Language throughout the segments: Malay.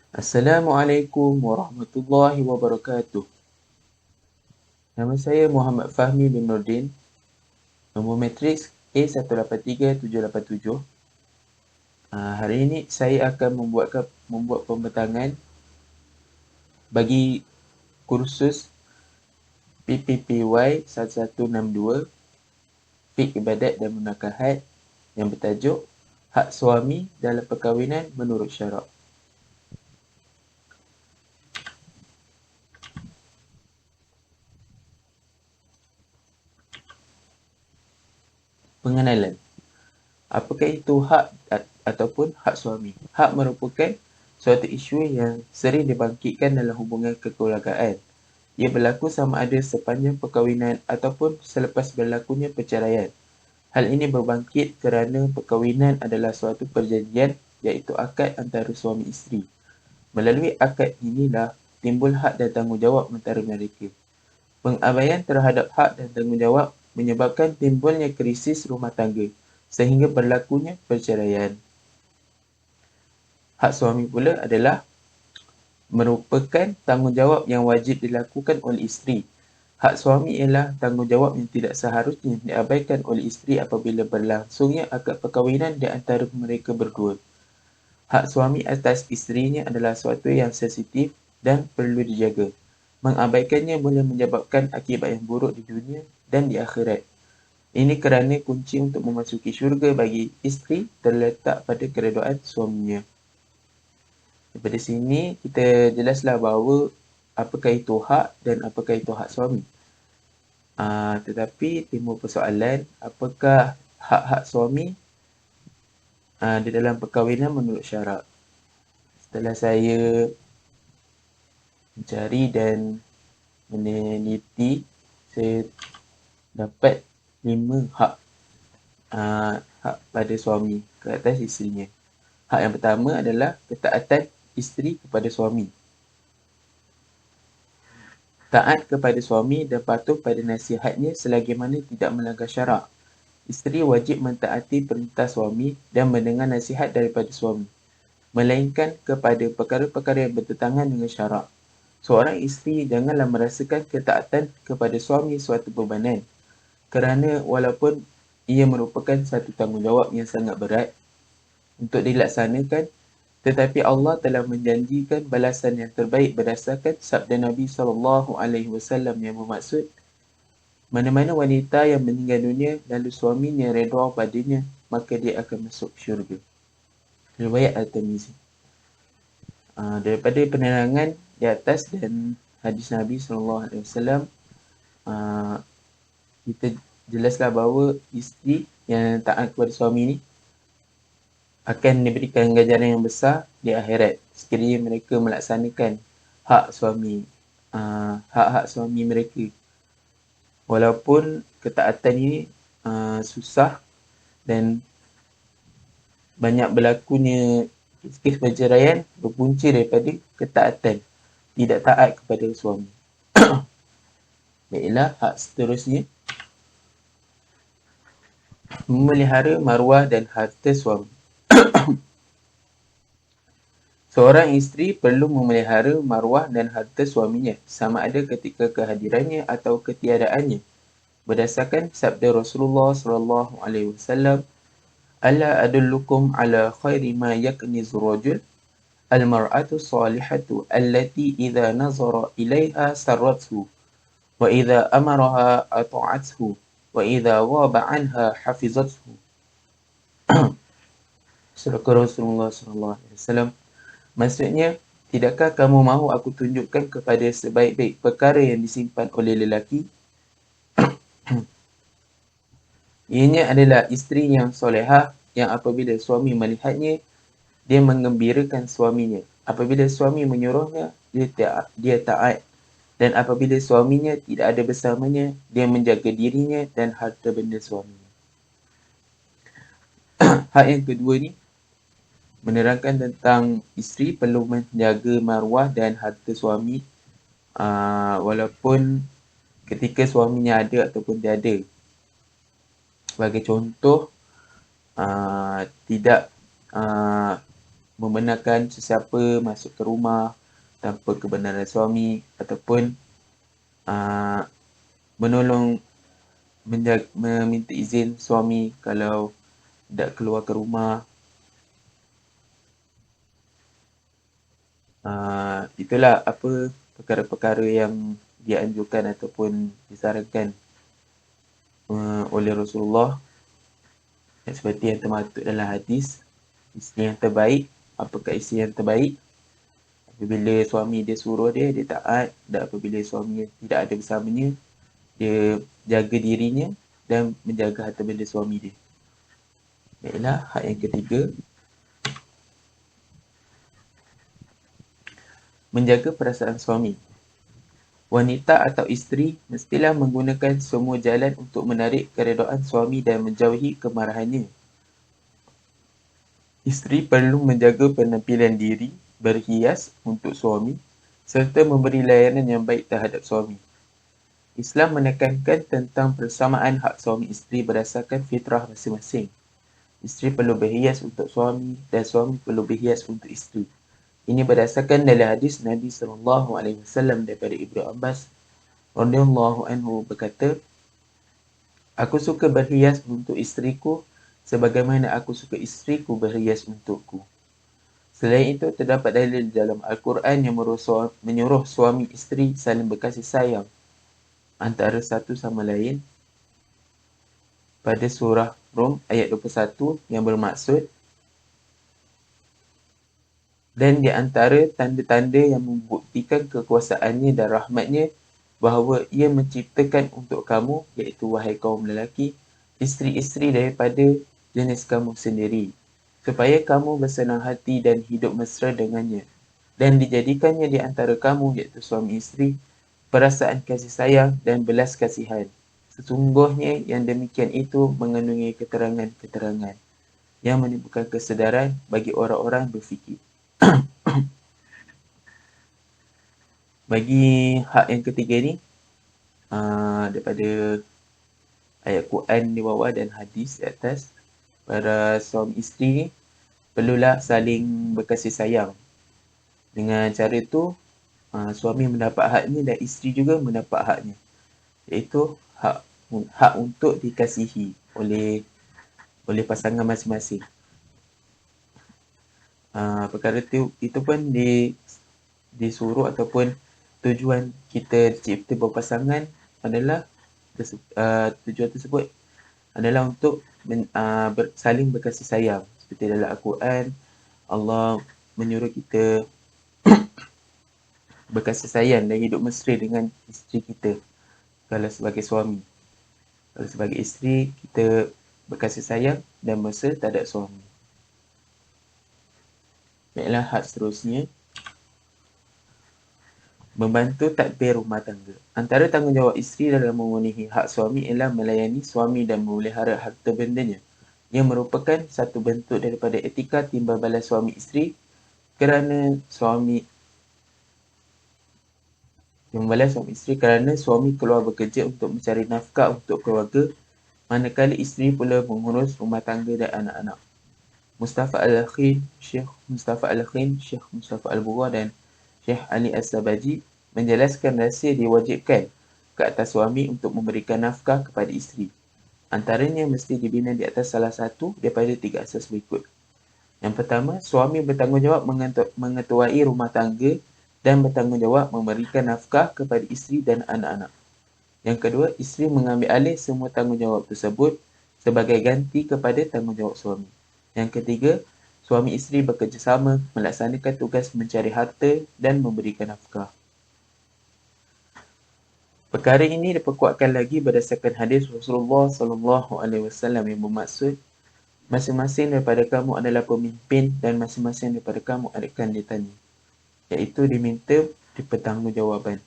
Assalamualaikum warahmatullahi wabarakatuh. Nama saya Muhammad Fahmi bin Nordin. Nombor matriks A183787. Hari ini saya akan membuat pembentangan bagi kursus PPPY 1162 Fiqh Ibadat dan Munakahat yang bertajuk Hak Suami dalam Perkahwinan Menurut Syarak. Pengenalan. Apakah itu hak ataupun hak suami? Hak merupakan suatu isu yang sering dibangkitkan dalam hubungan kekeluargaan. Ia berlaku sama ada sepanjang perkahwinan ataupun selepas berlakunya perceraian. Hal ini berbangkit kerana perkahwinan adalah suatu perjanjian iaitu akad antara suami isteri. Melalui akad inilah timbul hak dan tanggungjawab antara mereka. Pengabaian terhadap hak dan tanggungjawab menyebabkan timbulnya krisis rumah tangga sehingga berlakunya perceraian. Hak suami pula adalah merupakan tanggungjawab yang wajib dilakukan oleh isteri. Hak suami ialah tanggungjawab yang tidak seharusnya diabaikan oleh isteri apabila berlangsungnya akad perkahwinan di antara mereka berdua. Hak suami atas isterinya adalah sesuatu yang sensitif dan perlu dijaga. Mengabaikannya boleh menyebabkan akibat yang buruk di dunia dan di akhirat. Ini kerana kunci untuk memasuki syurga bagi isteri terletak pada keredaan suaminya. Daripada sini, kita jelaslah bahawa apakah itu hak dan apakah itu hak suami. Tetapi timbul persoalan, apakah hak-hak suami di dalam perkahwinan menurut syarak. Setelah saya mencari dan meneliti, saya dapat 5 hak pada suami ke atas isterinya. Hak yang pertama adalah ketaatan isteri kepada suami. Taat kepada suami dan patuh pada nasihatnya selagi mana tidak melanggar syarak. Isteri wajib mentaati perintah suami dan mendengar nasihat daripada suami, melainkan kepada perkara-perkara yang bertentangan dengan syarak. Seorang isteri janganlah merasakan ketaatan kepada suami suatu bebanan, kerana walaupun ia merupakan satu tanggungjawab yang sangat berat untuk dilaksanakan, tetapi Allah telah menjanjikan balasan yang terbaik berdasarkan sabda Nabi SAW yang bermaksud, mana-mana wanita yang meninggal dunia lalu suaminya redha padanya, maka dia akan masuk syurga. Riwayat At-Tirmizi. Daripada penerangan di atas dan hadis Nabi SAW, kita jelaslah bahawa isteri yang taat kepada suami ni akan diberikan ganjaran yang besar di akhirat sekiranya mereka melaksanakan hak suami, hak-hak suami mereka. Walaupun ketaatan ini susah dan banyak berlakunya kes perceraian berpunca daripada ketaatan, tidak taat kepada suami. Baiklah, hak seterusnya, memelihara maruah dan harta suami. Seorang isteri perlu memelihara maruah dan harta suaminya, sama ada ketika kehadirannya atau ketiadaannya. Berdasarkan sabda Rasulullah SAW, "Ala adullukum ala khairi ma yaknizu rajul, al-mar'atu salihatu allati idza nazara ilaiha sarrathu, wa idza amaraha ata'athu, wa idza ghaba anha hafizathu." Surah Rasulullah SAW. Maksudnya, tidakkah kamu mahu aku tunjukkan kepada sebaik-baik perkara yang disimpan oleh lelaki? Ianya adalah isteri yang solehah yang apabila suami melihatnya, dia menggembirakan suaminya. Apabila suami menyuruhnya, dia taat. Dan apabila suaminya tidak ada bersamanya, dia menjaga dirinya dan harta benda suaminya. Hak yang kedua ni menerangkan tentang isteri perlu menjaga maruah dan harta suami walaupun ketika suaminya ada ataupun tiada. Sebagai contoh, tidak membenarkan sesiapa masuk ke rumah tanpa kebenaran suami ataupun menolong meminta izin suami kalau tidak keluar ke rumah. Itulah apa perkara-perkara yang dianjurkan ataupun disarankan oleh Rasulullah, seperti yang termaktub dalam hadis. Isteri yang terbaik, apakah isteri yang terbaik? Apabila suami dia suruh dia, dia taat. Dan apabila suami tidak ada bersamanya, dia jaga dirinya dan menjaga harta benda suami dia. Baiklah, hak yang ketiga, menjaga perasaan suami. Wanita atau isteri mestilah menggunakan semua jalan untuk menarik keredaan suami dan menjauhi kemarahannya. Isteri perlu menjaga penampilan diri, berhias untuk suami, serta memberi layanan yang baik terhadap suami. Islam menekankan tentang persamaan hak suami isteri berdasarkan fitrah masing-masing. Isteri perlu berhias untuk suami dan suami perlu berhias untuk isteri. Ini berdasarkan dalam hadis Nabi SAW daripada Ibnu Abbas radhiyallahu anhu berkata, "Aku suka berhias untuk isteriku sebagaimana aku suka isteriku berhias untukku." Selain itu, terdapat dalil dalam Al-Quran yang menyuruh suami isteri saling berkasih sayang antara satu sama lain pada surah Rum ayat 21 yang bermaksud, dan di antara tanda-tanda yang membuktikan kekuasaannya dan rahmatnya bahawa ia menciptakan untuk kamu, iaitu wahai kaum lelaki, isteri-isteri daripada jenis kamu sendiri, supaya kamu bersenang hati dan hidup mesra dengannya. Dan dijadikannya di antara kamu, iaitu suami isteri, perasaan kasih sayang dan belas kasihan. Sesungguhnya yang demikian itu mengandungi keterangan-keterangan yang menimbulkan kesedaran bagi orang-orang berfikir. Bagi hak yang ketiga ni, daripada ayat Quran di bawah dan hadis di atas, para suami isteri ni perlulah saling berkasih sayang. Dengan cara itu, suami mendapat haknya dan isteri juga mendapat haknya, iaitu hak untuk dikasihi oleh pasangan masing-masing. Perkara itu pun disuruh ataupun tujuan kita cipta berpasangan adalah tujuan tersebut adalah untuk saling berkasih sayang. Seperti dalam Al-Quran, Allah menyuruh kita berkasih sayang dan hidup mesra dengan isteri kita kalau sebagai suami. Kalau sebagai isteri, kita berkasih sayang dan mesra terhadap suami. Baiklah, hak seterusnya, membantu tadbir rumah tangga. Antara tanggungjawab isteri dalam memenuhi hak suami ialah melayani suami dan memelihara harta bendanya, yang merupakan satu bentuk daripada etika timbal balas suami isteri kerana suami keluar bekerja untuk mencari nafkah untuk keluarga, manakala isteri pula mengurus rumah tangga dan anak-anak. Syekh Mustafa Al-Khin, Syekh Mustafa Al-Bura dan Syekh Ali As-Sabaji menjelaskan rahsia diwajibkan ke atas suami untuk memberikan nafkah kepada isteri. Antaranya mesti dibina di atas salah satu daripada 3 asas berikut. Yang pertama, suami bertanggungjawab mengetuai rumah tangga dan bertanggungjawab memberikan nafkah kepada isteri dan anak-anak. Yang kedua, isteri mengambil alih semua tanggungjawab tersebut sebagai ganti kepada tanggungjawab suami. Yang ketiga, suami isteri bekerjasama melaksanakan tugas mencari harta dan memberikan nafkah. Perkara ini diperkuatkan lagi berdasarkan hadis Rasulullah SAW yang bermaksud, masing-masing daripada kamu adalah pemimpin dan masing-masing daripada kamu akan ditanya, iaitu diminta dipertanggungjawaban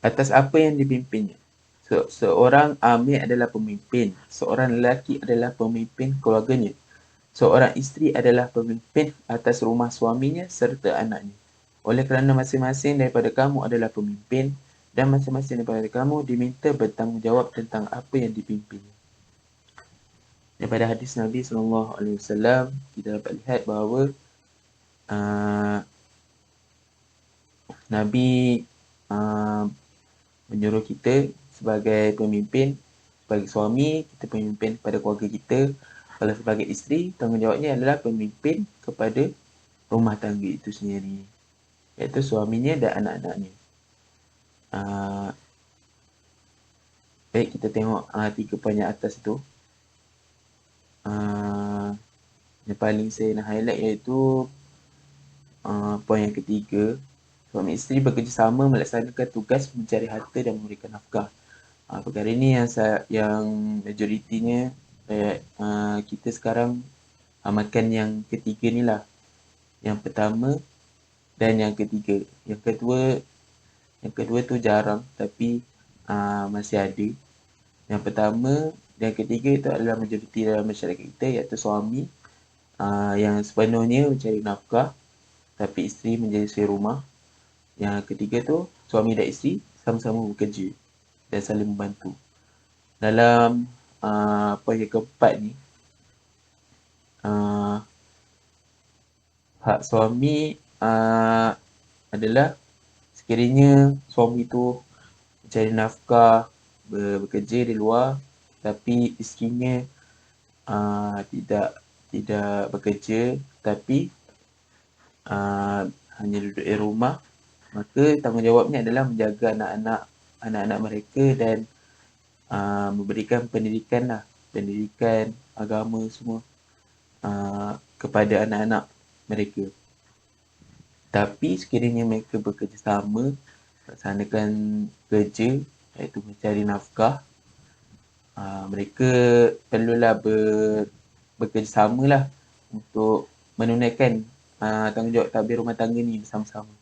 atas apa yang dipimpinnya. Seorang amir adalah pemimpin, seorang lelaki adalah pemimpin keluarganya, seorang isteri adalah pemimpin atas rumah suaminya serta anaknya. Oleh kerana masing-masing daripada kamu adalah pemimpin dan masing-masing daripada kamu diminta bertanggungjawab tentang apa yang dipimpinnya. Daripada hadis Nabi SAW, kita dapat lihat bahawa Nabi menyuruh kita sebagai pemimpin, sebagai suami, kita pemimpin kepada keluarga kita. Kalau sebagai isteri, tanggungjawabnya adalah pemimpin kepada rumah tangga itu sendiri, iaitu suaminya dan anak-anaknya. Baik, kita tengok 3 poin yang atas itu. Yang paling saya nak highlight iaitu poin yang ketiga, suami isteri bekerjasama melaksanakan tugas mencari harta dan memberikan nafkah. Perkara ini yang majoritinya kita sekarang makan yang ketiga ni lah. Yang pertama dan yang ketiga. Yang kedua tu jarang tapi masih ada. Yang pertama dan ketiga itu adalah majoriti dalam masyarakat kita, iaitu suami yang sepenuhnya mencari nafkah tapi isteri menjadi suri rumah. Yang ketiga tu suami dan isteri sama-sama bekerja dan saling membantu. Dalam poin yang keempat ni, hak suami adalah sekiranya suami tu mencari nafkah, bekerja di luar, tapi isterinya tidak bekerja, tapi hanya duduk di rumah, maka tanggungjawabnya adalah menjaga anak-anak mereka dan memberikan pendidikan agama semua kepada anak-anak mereka. Tapi sekiranya mereka bekerjasama, melaksanakan kerja, iaitu mencari nafkah, mereka perlulah bekerjasama lah untuk menunaikan tanggungjawab tabir rumah tangga ni bersama-sama.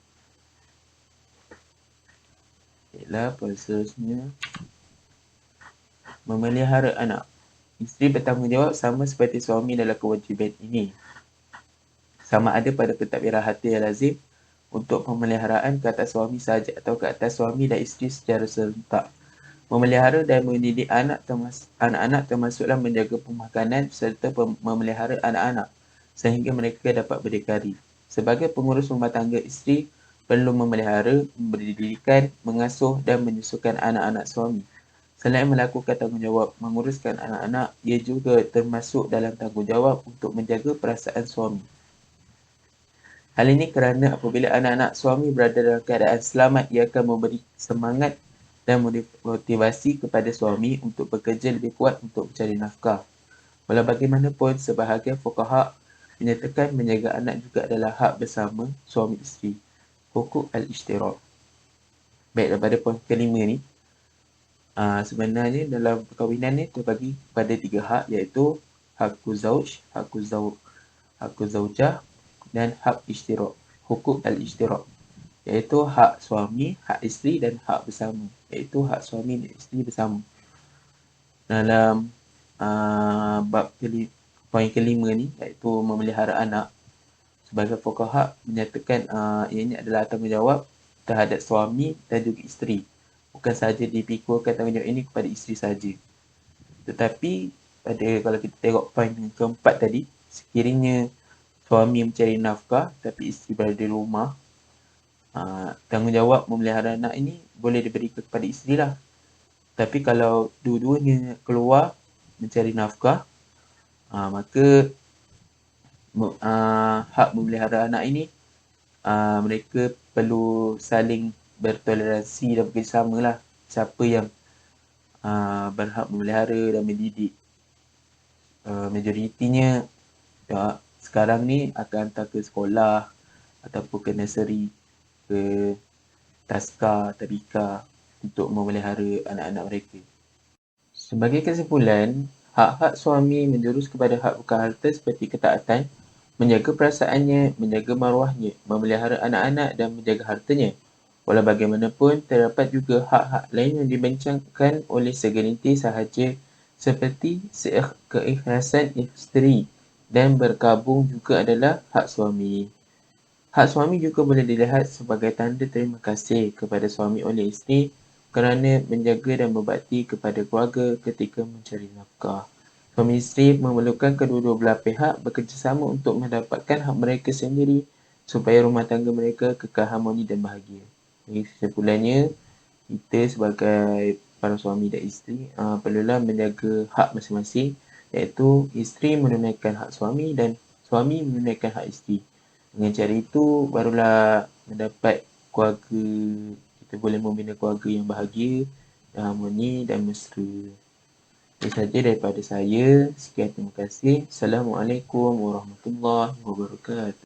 Baiklah, poin seterusnya, memelihara anak. Isteri bertanggungjawab sama seperti suami dalam kewajiban ini. Sama ada pada pentadbiran harta yang lazim untuk pemeliharaan ke atas suami sahaja atau ke atas suami dan isteri secara serentak. Memelihara dan mendidik anak-anak termasuklah menjaga pemakanan serta memelihara anak-anak sehingga mereka dapat berdikari. Sebagai pengurus rumah tangga, isteri perlu memelihara, memberi didikan, mengasuh dan menyusukan anak-anak suami. Selain melakukan tanggungjawab menguruskan anak-anak, ia juga termasuk dalam tanggungjawab untuk menjaga perasaan suami. Hal ini kerana apabila anak-anak suami berada dalam keadaan selamat, ia akan memberi semangat dan motivasi kepada suami untuk bekerja lebih kuat untuk mencari nafkah. Walau bagaimanapun, sebahagian fuqaha menyatakan menjaga anak juga adalah hak bersama suami isteri. Hukuk al-ishtirak. Baik, daripada poin kelima ni, sebenarnya dalam perkahwinan ni terbagi pada 3 hak, iaitu hakul zauj, hakul zaujah dan hak ishtirak. Hukuk al-ishtirak, iaitu hak suami, hak isteri dan hak bersama, iaitu hak suami dan isteri bersama. Dalam poin kelima ni, iaitu memelihara anak, sebagai fuqaha menyatakan ini adalah tanggungjawab terhadap suami dan juga isteri. Bukan sahaja dipikulkan tanggungjawab ini kepada isteri sahaja. Tetapi kalau kita tengok poin yang keempat tadi, sekiranya suami mencari nafkah tapi isteri berada di rumah, tanggungjawab memelihara anak ini boleh diberikan kepada isteri lah. Tapi kalau dua-duanya keluar mencari nafkah, maka hak memelihara anak ini mereka perlu saling bertoleransi dan bekerjasama lah. Siapa yang berhak memelihara dan mendidik. Majoritinya sekarang ni akan hantar ke sekolah ataupun ke nursery, ke taska, tabika untuk memelihara anak-anak mereka. Sebagai kesimpulan, hak-hak suami menjurus kepada hak bukan harta seperti ketaatan, menjaga perasaannya, menjaga maruahnya, memelihara anak-anak dan menjaga hartanya. Walau bagaimanapun, terdapat juga hak-hak lain yang dibincangkan oleh segelintir sahaja seperti keikhlasan isteri dan berkabung juga adalah hak suami. Hak suami juga boleh dilihat sebagai tanda terima kasih kepada suami oleh isteri kerana menjaga dan berbakti kepada keluarga ketika mencari nafkah. Suami isteri memerlukan kedua-dua belah pihak bekerjasama untuk mendapatkan hak mereka sendiri supaya rumah tangga mereka kekal harmoni dan bahagia. Jadi kesimpulannya, kita sebagai para suami dan isteri perlulah menjaga hak masing-masing, iaitu isteri menunaikan hak suami dan suami menunaikan hak isteri. Dengan cara itu barulah mendapat keluarga, kita boleh membina keluarga yang bahagia, yang harmoni dan mesra. Itu saja daripada saya. Sekian, terima kasih. Assalamualaikum warahmatullahi wabarakatuh.